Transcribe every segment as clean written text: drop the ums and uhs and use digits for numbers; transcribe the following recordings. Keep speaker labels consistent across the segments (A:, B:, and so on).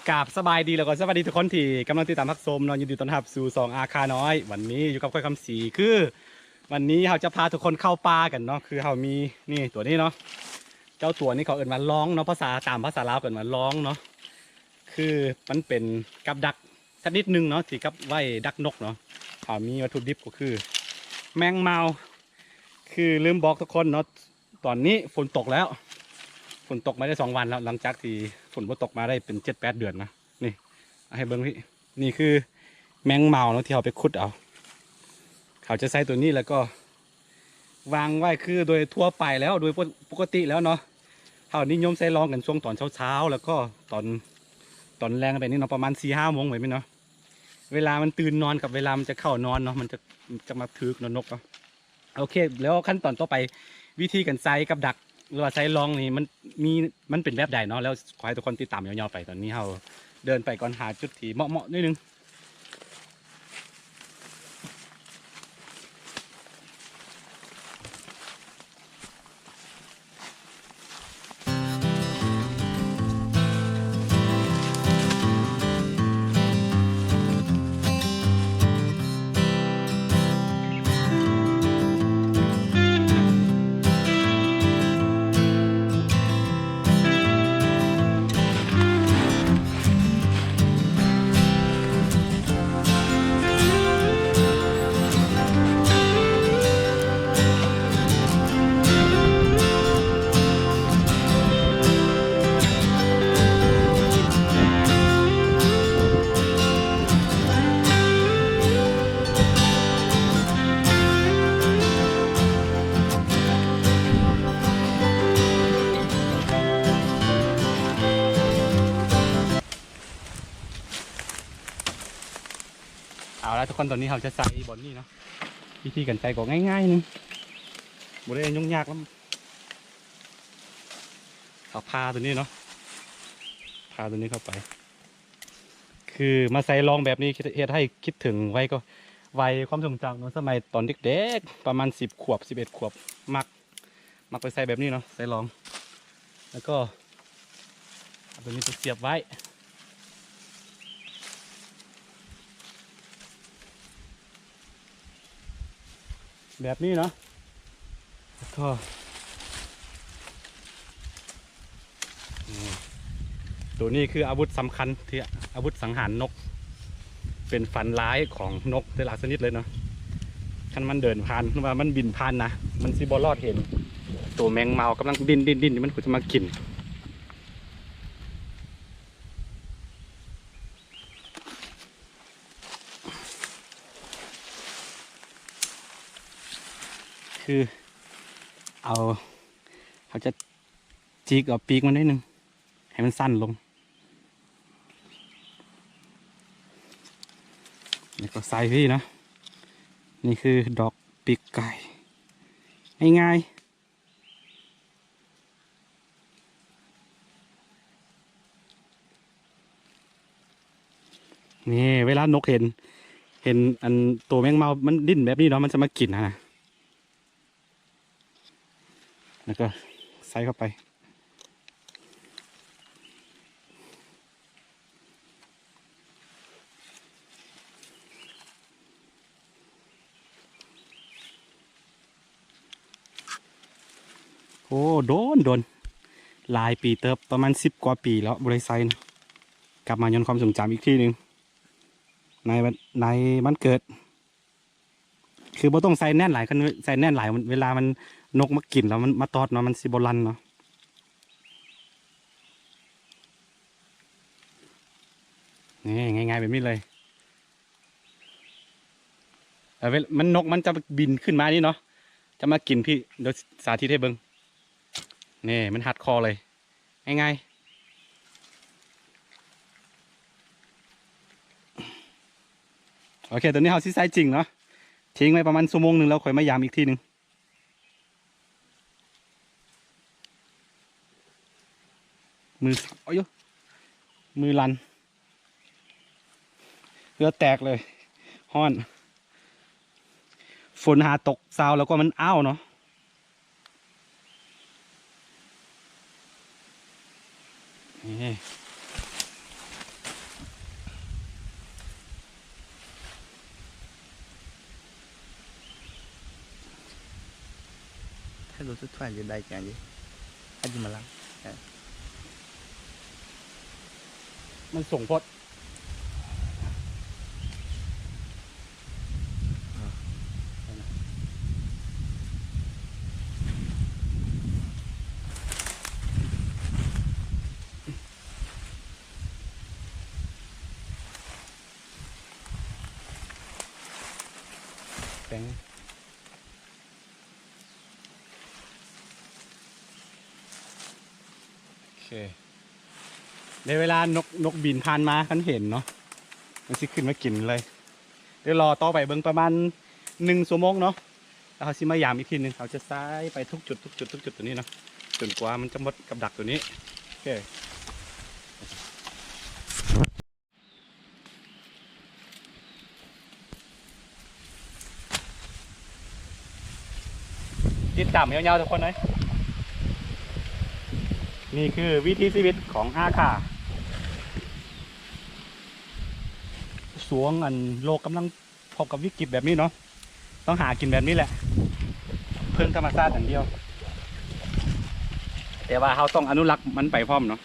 A: กราบสบายดีแล้วก็สวัสดีทุกคนที่กำลังติดตามพักชมเนาะยินดีต้อนรับสู่สองอาคาน้อยวันนี้อยู่กับค่อยคำศรีคือวันนี้เราจะพาทุกคนเข้าป่ากันเนาะคือเรามีนี่ตัวนี้เนาะเจ้าตัวนี้เขาเอิ้นว่าร้องเนาะภาษาตามภาษาลาวเอิ้นว่าร้องเนาะคือมันเป็นกับดักชนิดหนึ่งเนาะที่กับไว้ดักนกเนาะเขามีวัตถุดิบก็คือแมงเมาคือลืมบอกทุกคนเนาะตอนนี้ฝนตกแล้วฝนตกมาได้2 วันแล้วหลังจากที่ฝนตกมาได้เป็น7-8 เดือนนะนี่ให้เบิ้งพี่นี่คือแมงเมาเนาะที่เขาไปขุดเอาเขาจะใส่ตัวนี้แล้วก็วางไว้คือโดยทั่วไปแล้วโดยปกติแล้วเนาะเขานิยมใส่รองกันช่วงตอนเช้าๆแล้วก็ตอนแรงไปนี่เนาะประมาณ4-5 โมงเหมือนไหมเนาะเวลามันตื่นนอนกับเวลามันจะเข้านอนเนาะมันจะมาถือนกเนาะโอเคแล้วขั้นตอนต่อไปวิธีการใส่กับดักหรือว่าใส่รองนี่มันเป็นแบบใดเนาะแล้วขอให้ทุกคนติดตามยาวๆไปตอนนี้เราเดินไปก่อนหาจุดที่เหมาะนิดนึงเอาละทุกคนตอนนี้เราจะใส่บอนนี่เนาะวิธีการใส่ก็ง่ายๆนึงบริเวณยุ่งยากแล้วเอาพาตัวนี้เนาะพาตัวนี้เข้าไปคือมาใส่รองแบบนี้เฮ็ดให้คิดถึงไว้ก็วัยความทรงจำเนาะสมัยตอนเด็กๆประมาณ10 ขวบ11 ขวบมักไปใส่แบบนี้เนาะใส่รองแล้วก็เอาตัวนี้ไปเสียบไว้แบบนี้เนาะแล้วก็ตัวนี้คืออาวุธสำคัญที่อาวุธสังหารนกเป็นฟันร้ายของนกแต่ละชนิดเลยเนาะคันมันเดินผ่านหรือว่ามันบินผ่านนะมันสิบอลอดเห็นตัวแมงเมากำลังดินมันก็จะมากินคือเขาจะจีกเอาปีกมันนิดนึงให้มันสั้นลงแล้วก็ใส่พี่นะนี่คือดอกปีกไก่ง่ายๆนี่เวลานกเห็นอันตัวแมงเมามันดิ้นแบบนี้เนาะมันจะมากินนะแล้วก็ใส่เข้าไปโอ้โดนหลายปีเติบประมาณ10 กว่าปีแล้วบริไซน์กลับมาย้อนความทรงจำอีกทีหนึ่งในมันเกิดคือบ่ต้องใส่แน่นหลายคันใส่แน่นหลายเวลามันนกมากินแล้วมันมาตอดเนาะมันสิบรันเนาะนี่ง่ายๆแบบนี้เลยมันนกมันจะบินขึ้นมานี่เนาะจะมากินพี่เดี๋ยวสาธิตให้เบิ้งนี่มันหัดคอเลยง่ายๆโอเคตัวนี้เขาซิไซจริงเนาะทิ้งไว้ประมาณชั่วโมงหนึ่งแล้วค่อยมายามอีกทีหนึ่งมือโอ้ยมือลันเลือดแตกเลยห้อนฝนหาตกซาวแล้วก็มันอ้าวเนาะนี่
B: Hello rất thoải dưới đây chẳng gì anh mà lắm
A: มันส่งพดแข็งโอเคในเวลานกบินผ่านมาคันเห็นเนาะมันสิขึ้นมากินเลยเดี๋ยวรอต่อไปเบิ่งประมาณ1 ชั่วโมงเนาะแล้วเขาสิมายามอีกทีนึงเขาจะซ้ายไปทุกจุดตัวนี้เนาะจนกว่ามันจะหมดกับดักตัวนี้โอเคติดตามยาวๆทุกคนเลยนี่คือวิถีชีวิตของอาคาสวงโลกกำลังพบกับวิกฤตแบบนี้เนาะต้องหากินแบบนี้แหละเพิ่งธรรมชาติอย่างเดียวแต่ว่าเขาต้องอนุรักษ์มันไปพร้อมเนาะ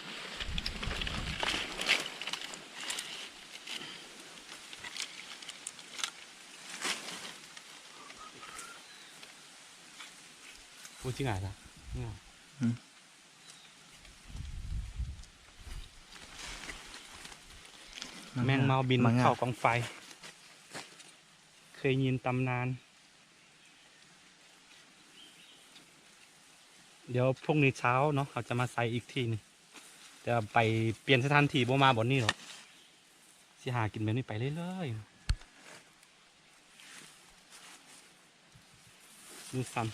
A: พูดจริงไงล่ะแมงเมาบินเข้ากองไฟเคยยินตำนานเดี๋ยวพรุ่งนี้เช้าเนาะเขาจะมาใส่อีกทีนึงจะไปเปลี่ยนสถานที่บ่มาบ่นี่หรอกสิหากินแบบนี้ไปเรื่อยๆดูซ้ำ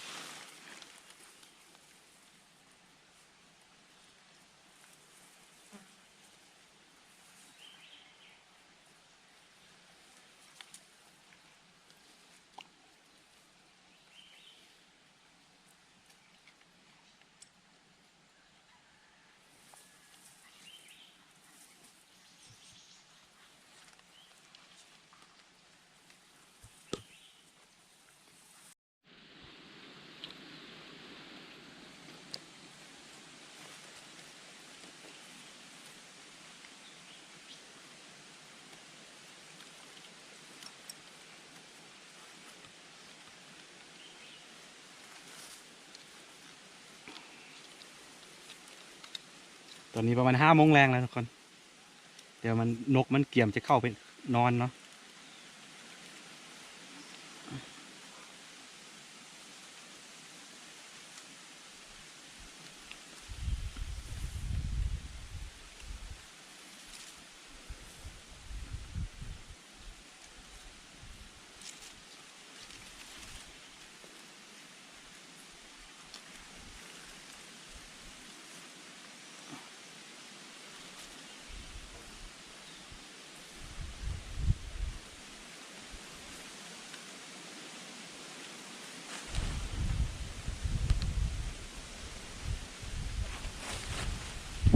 A: ตอนนี้ประมาณ5 โมงแรงแล้วทุกคนเดี๋ยวมันนกมันเกี่ยมจะเข้าไปนอนเนาะ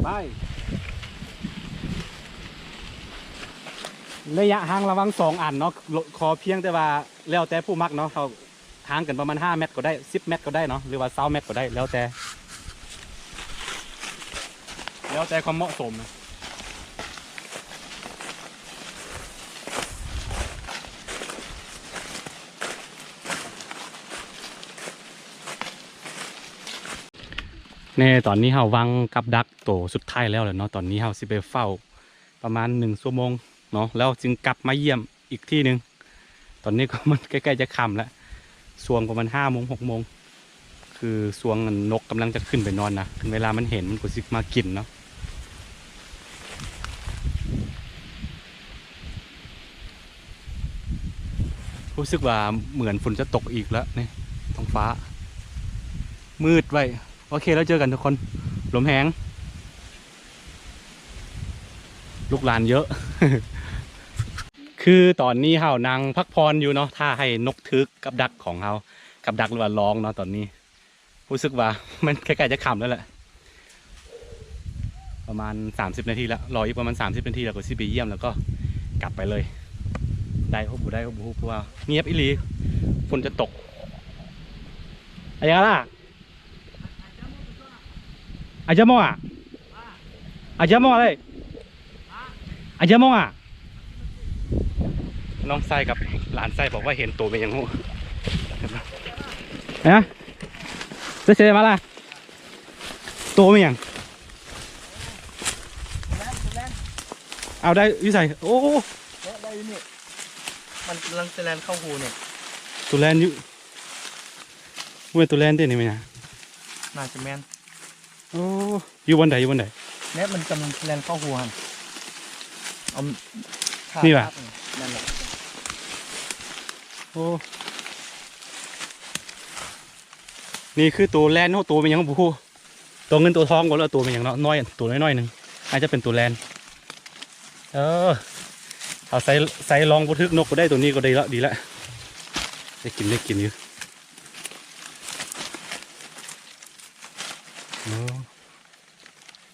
A: ไประยะห่างระหว่าง2 อันเนาะขอเพียงแต่ว่าแล้วแต่ผู้มักเนาะเขาห่างกันประมาณ5 เมตรก็ได้10 เมตรก็ได้เนาะหรือว่า20 เมตรก็ได้แล้วแต่ความเหมาะสมนะในตอนนี้เราวางกับดักโตสุดท้ายแล้วแหละเนาะตอนนี้เราสิไปเฝ้าประมาณ1 ชั่วโมงเนาะแล้วจึงกลับมาเยี่ยมอีกที่หนึ่งตอนนี้ก็มันใกล้ๆจะค่ำแล้วช่วงประมาณ5 โมง 6 โมงคือช่วงนกกำลังจะขึ้นไปนอนนะถึงเวลามันเห็นมันก็สิมากินเนาะรู้สึกว่าเหมือนฝนจะตกอีกแล้วนี่ท้องฟ้ามืดไว้โอเคแล้วเจอกันทุกคนลมแห้งลูกหลานเยอะ คือตอนนี้เฮานั่งพักผ่อนอยู่เนาะถ้าให้นกทึกกับดักของเฮากับดักหรือว่าร้องเนาะตอนนี้รู้สึกว่ามันใกล้ๆจะค่ำแล้วแหละประมาณ30 นาทีแล้วรออีกประมาณ30 นาทีแล้วก็สิไปเยี่ยมแล้วก็กลับไปเลยได้โอ้โหได้โอ้โหเพราะว่าเงียบอีหลีฝนจะตกอะไรกันล่ะ aja mau ah aja mauเลยaja mauอ่ะน้องไส้กับหลานไส้บอกว่าเห็นตัวเป็นอย่างงูนะจะเจอมาละตัวเป็นอย่างเอาได้วิสัยโอ้
B: ได้นี่มันกำลังจะแลนเข้าหูเนี่ย
A: ตัวแลนอยู่เมื่อตัวแลนเต้นนี่ไหมนะ
B: น่าจะแม่น
A: โอ้อยู่บนไหนอยู่บนไหน
B: เนี่ยมันกำลังแลนเข้าหูหันเอา
A: นี่ป่ะ
B: นั่นแหละ
A: โอ้นี่คือตัวแลนโอ้ตัวเป็นอย่างบูตัวเงินตัวทองก็แล้วตัวเป็นอย่างน้อยตัวน้อยๆหนึ่งอาจจะเป็นตัวแลนเอาใส่ลองบันทึกนกก็ได้ตัวนี้ก็ได้แล้วดีแล้วได้กินอยู่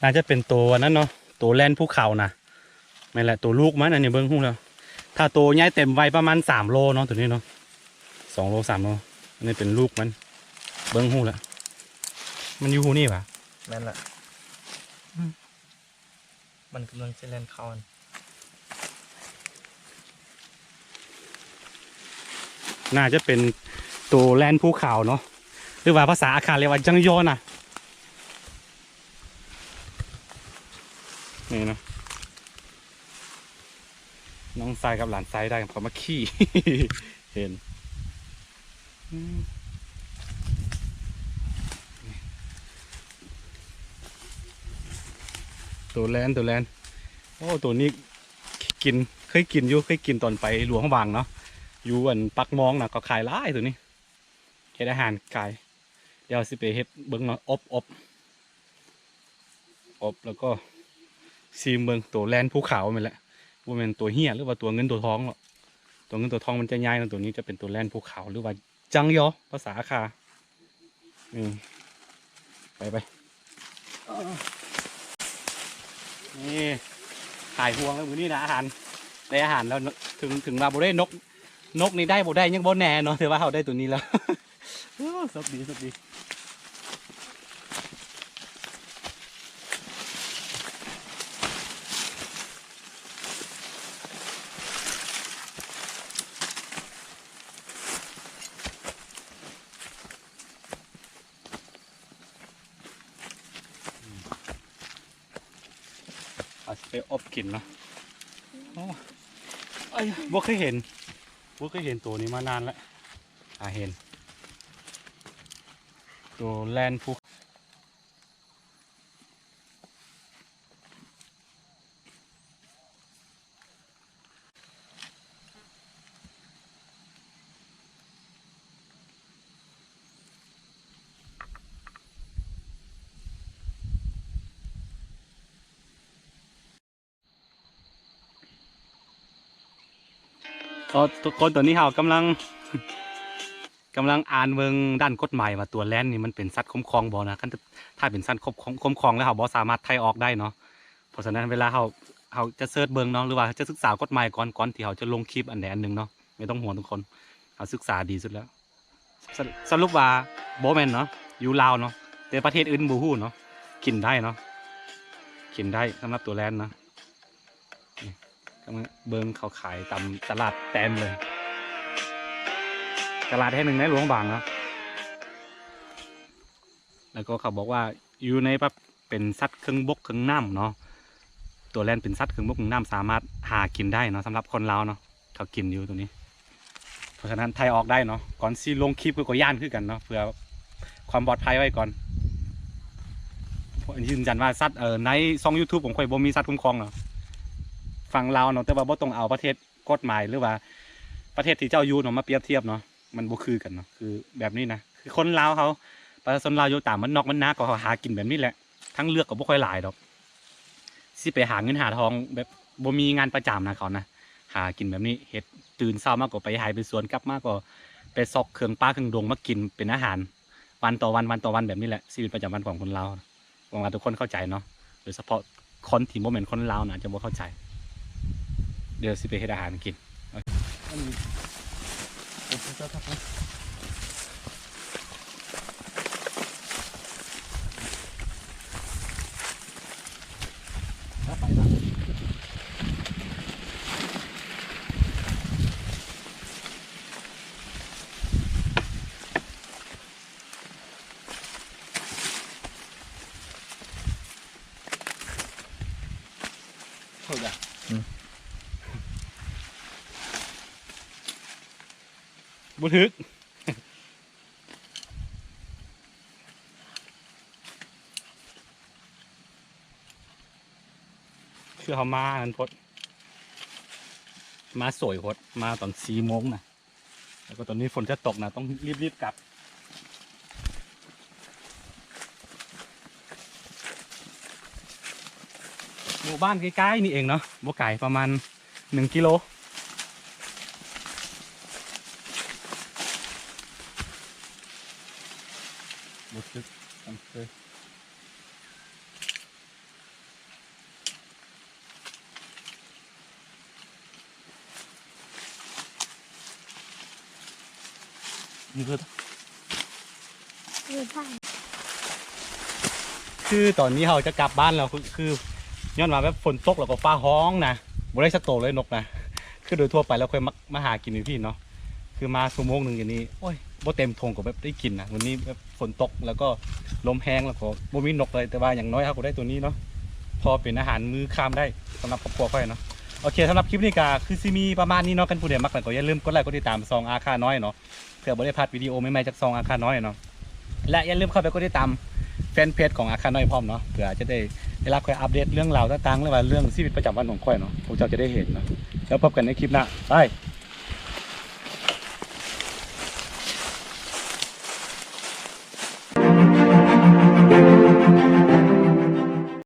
A: น่าจะเป็นตัวนั้นเนาะตัวแลนภูเขานะไม่แหละตัวลูกมันอันนี้เบิ้งหูแล้วถ้าตัวใหญ่เต็มวัยประมาณ3 โลเนาะตัวนี้เนาะ2 โล 3 โลอันนี้เป็นลูกมันเบิ้งหูแล้วมันอยู่หูนี่ปะ
B: แม่นแหละมันกำลังจะแลนเข้าหัน
A: น่าจะเป็นตัวแลนภูเขาเนาะหรือว่าภาษาอาคาเรียกว่าจังโยนอ่ะนี่เนาะน้องทรายกับหลานทรายได้เขามาขี้ เห็นตัวแลนโอ้ตัวนี้กินเคยกินตอนไปหลวงบางเนาะอยู่อันปักมองนะก็ขายร้ายตัวนี้เฮ็ดอาหารขายเดี๋ยวสิไปเฮ็ดเบิ้งเนาะอบแล้วก็ซีมเบิ้งตัวแลนภูเขาไปแหละว่ามันตัวเหี้ยหรือว่าตัวเงินตัวทองหรอกตัวเงินตัวทองมันจะใหญ่นะตัวนี้จะเป็นตัวแลนภูเขาหรือว่าจังยอภาษาอาคาไปนี่ถ่ายพวงแล้วมือนี่นะอาหารได้อาหารแล้วถึงมาบ่ได้นกนี่ได้บ่ได้ยังบ่แน่เนาะถือว่าเขาได้ตัวนี้แล้ว สบดีเอาไปอบกินเนาะบ่เคยเห็นตัวนี้มานานแล้วเห็นตัวแลนภูทุกคนตัวนี้เรากำลังอ่านเมืองด้านกฎหมายว่าตัวแลนนี่มันเป็นสัตว์คุ้มครองบ่นะถ้าเป็นสัตว์คุ้มครองแล้วเราบ่สามารถไถ่ออกได้เนาะเพราะฉะนั้นเวลาเราจะเสิร์ชเบิ่งเนาะหรือว่าจะศึกษากฎหมายก่อนที่เราจะลงคลิปอันใดอันหนึ่งเนาะไม่ต้องห่วงทุกคนเราศึกษาดีสุดแล้วสรุปว่าบ่แม่นเนาะอยู่ลาวเนาะแต่ประเทศอื่นบ่ฮู้เนาะกินได้เนาะกินได้สำหรับตัวแลนเนาะเบิ่งเขาขายตามตลาดเต็มเลยตลาดแห่งหนึ่งในหลวงบางนะแล้วก็เขาบอกว่าอยู่ในแบบเป็นสัตว์ครึ่งบกครึ่งน้ำเนาะตัวแลนเป็นสัตว์ครึ่งบกครึ่งน้ำสามารถหากินได้เนาะสำหรับคนเราเนาะเขากินอยู่ตัวนี้เพราะฉะนั้นไทยออกได้เนาะก่อนซีลงคลิปก็ย่านขึ้นกันเนาะเพื่อความปลอดภัยไว้ก่อนยืนยันว่าสัตว์ในช่อง YouTube ผมค่อยบ่มีสัตว์คุ้มครองเนาะฟังเราเนาะแต่ว่าบ่ต้องเอาประเทศกฎหมายหรือว่าประเทศที่เจ้าอยู่เนาะมาเปรียบเทียบเนาะมันบ่คือกันเนาะคือแบบนี้นะคือคนลาวเขาประชาชนลาวอยู่ตามมันนอกมันนาก็หากินแบบนี้แหละทั้งเลือกก็บ่ค่อยหลายดอกสิไปหาเงินหาทองแบบบ่มีงานประจำนะเขานะหากินแบบนี้เฮ็ดตื่นเช้ามากกว่าไปหายไปสวนกลับมากกว่าไปซอกเครื่องป่าเครื่องดงมากินเป็นอาหารวันต่อวันแบบนี้แหละชีวิตประจำวันของคนลาวหวังว่าทุกคนเข้าใจเนาะโดยเฉพาะคนที่บ่แม่นคนลาวน่ะจะบ่เข้าใจเดี๋ยวสิไปเฮ็ดอาหารกิน สุดอ่ะบุทึกคือเขามาอันพดมาสวยพดมาตอน4 โมงนะแล้วก็ตอนนี้ฝนจะตกนะต้องรีบกลับหมู่บ้านใกล้ๆนี่เองเนาะบ่ไก่ประมาณ1 กิโลบุทึกนี่คือตอนนี้เราจะกลับบ้านแล้วคือย้อนมาแบบฝนตกแล้วก็ฟ้าห้องนะบ่ได้สักโตเลยนกนะคือโดยทั่วไปเราเคยมาหากินอยู่พี่เนาะคือมาชั่วโมงหนึ่งอย่างนี้โอ้ยบ่เต็มทงก็แบบได้กินนะวันนี้แบบฝนตกแล้วก็ลมแห้งแล้วก็บ่มีนกเลยแต่ว่าอย่างน้อยเราก็ได้ตัวนี้เนาะพอเป็นอาหารมื้อค่ำได้สำหรับครอบครัวค่อยเนาะโอเคสำหรับคลิปนี้ก็คือสิมีประมาณนี้เนาะกันผู้ใดมักก็อย่าลืมกดไลค์กดติดตามซองอาคาน้อยเนาะเพื่อบ่ได้พลาดวิดีโอใหม่ๆจากซองอาคาน้อยเนาะและอย่าลืมเข้าไปกดติดตามแฟนเพจของอาคาน้อยพร้อมเนาะเพื่อจะได้รับการอัปเดตเรื่องราวต่างๆหรือว่าเรื่องชีวิตประจำวันของค่อยเนาะพวกเจ้าจะได้เห็นเนาะแล้วพบกันในคลิปหน้าบาย